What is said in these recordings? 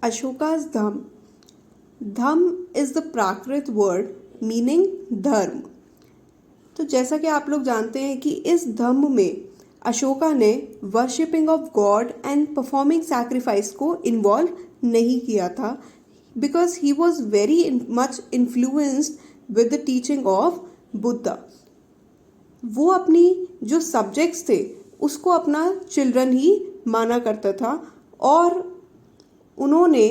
Ashoka's Dham. Dham is the Prakrit word meaning धर्म. तो जैसा कि आप लोग जानते हैं कि इस धम्म में अशोका ने worshipping of God and performing sacrifice को इन्वॉल्व नहीं किया था because he was very much influenced with the teaching of Buddha. वो अपनी जो सब्जेक्ट्स थे उसको अपना चिल्ड्रन ही माना करता था और उन्होंने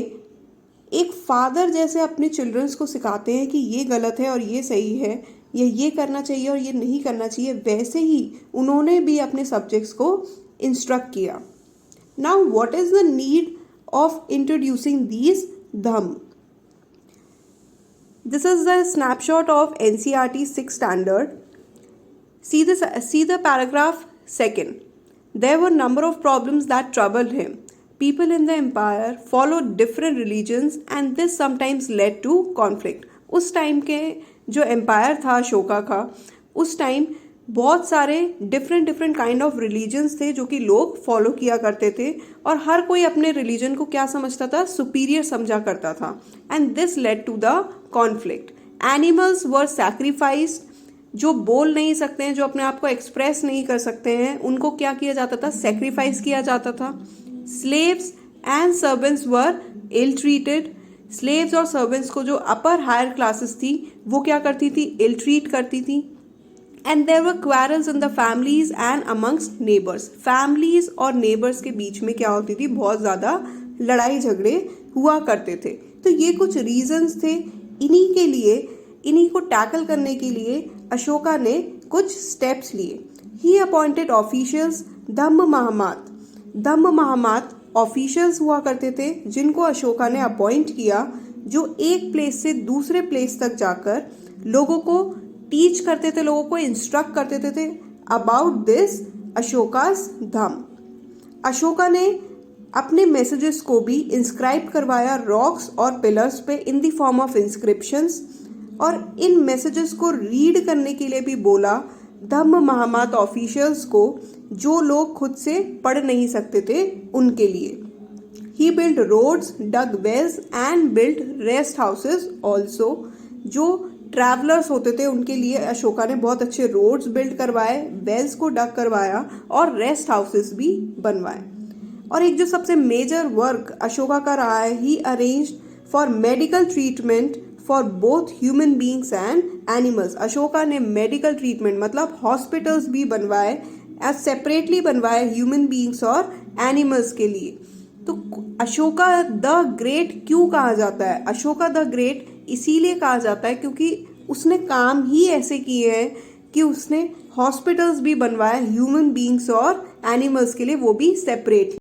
एक फादर जैसे अपने चिल्ड्रंस को सिखाते हैं कि ये गलत है और ये सही है या ये करना चाहिए और ये नहीं करना चाहिए, वैसे ही उन्होंने भी अपने सब्जेक्ट्स को इंस्ट्रक्ट किया. Now what is the need of introducing these Dhamma? This is the snapshot of NCERT 6th standard. See the paragraph 2nd. There were number of problems that troubled him. People in the empire followed different religions and this sometimes led to conflict. उस time के जो empire था अशोका का, उस time बहुत सारे different kind of religions थे जो कि लोग फॉलो किया करते थे और हर कोई अपने रिलीजन को क्या समझता था, सुपीरियर समझा करता था. And this led to the conflict. Animals were sacrificed. जो बोल नहीं सकते हैं, जो अपने आप को एक्सप्रेस नहीं कर सकते हैं, उनको क्या किया जाता था, सेक्रीफाइस किया जाता था. Slaves and servants were ill treated. Slaves और सर्वेंट्स को जो अपर हायर क्लासेस थी वो क्या करती थी, इल ट्रीट करती थी. And there were quarrels in the families and amongst neighbours. Families और नेबर्स के बीच में क्या होती थी, बहुत ज़्यादा लड़ाई झगड़े हुआ करते थे. तो ये कुछ रीजंस थे. इन्हीं के लिए, इन्हीं को टैकल करने के लिए अशोका ने कुछ स्टेप्स लिए. He appointed officials Dhamma Mahamatta. Dhamma Mahamatta officials हुआ करते थे जिनको अशोका ने अपॉइंट किया, जो एक प्लेस से दूसरे प्लेस तक जाकर लोगों को टीच करते थे, लोगों को इंस्ट्रक्ट करते थे अबाउट दिस अशोकास धम्म. अशोका ने अपने मैसेजेस को भी इंस्क्राइब करवाया रॉक्स और पिलर्स पे in the form of inscriptions और इन मैसेजेस को रीड करने के लिए भी बोला धम्म महामात ऑफिशियल्स को, जो लोग खुद से पढ़ नहीं सकते थे उनके लिए. He build roads, dug wells and build rest houses also. जो ट्रैवलर्स होते थे उनके लिए अशोका ने बहुत अच्छे रोड्स बिल्ड करवाए, वेल्स को डग करवाया और रेस्ट हाउसेस भी बनवाए. और एक जो सबसे मेजर वर्क अशोका का रहा है, he arranged for medical treatment for both human beings and animals. Ashoka ने मेडिकल ट्रीटमेंट मतलब हॉस्पिटल्स भी बनवाए, सेपरेटली बनवाए ह्यूमन बींग्स और एनिमल्स के लिए. तो अशोका द ग्रेट क्यों कहा जाता है? अशोका द ग्रेट इसीलिए कहा जाता है क्योंकि उसने काम ही ऐसे किए हैं कि उसने हॉस्पिटल्स भी बनवाए ह्यूमन बींग्स और एनिमल्स के लिए, वो भी सेपरेट.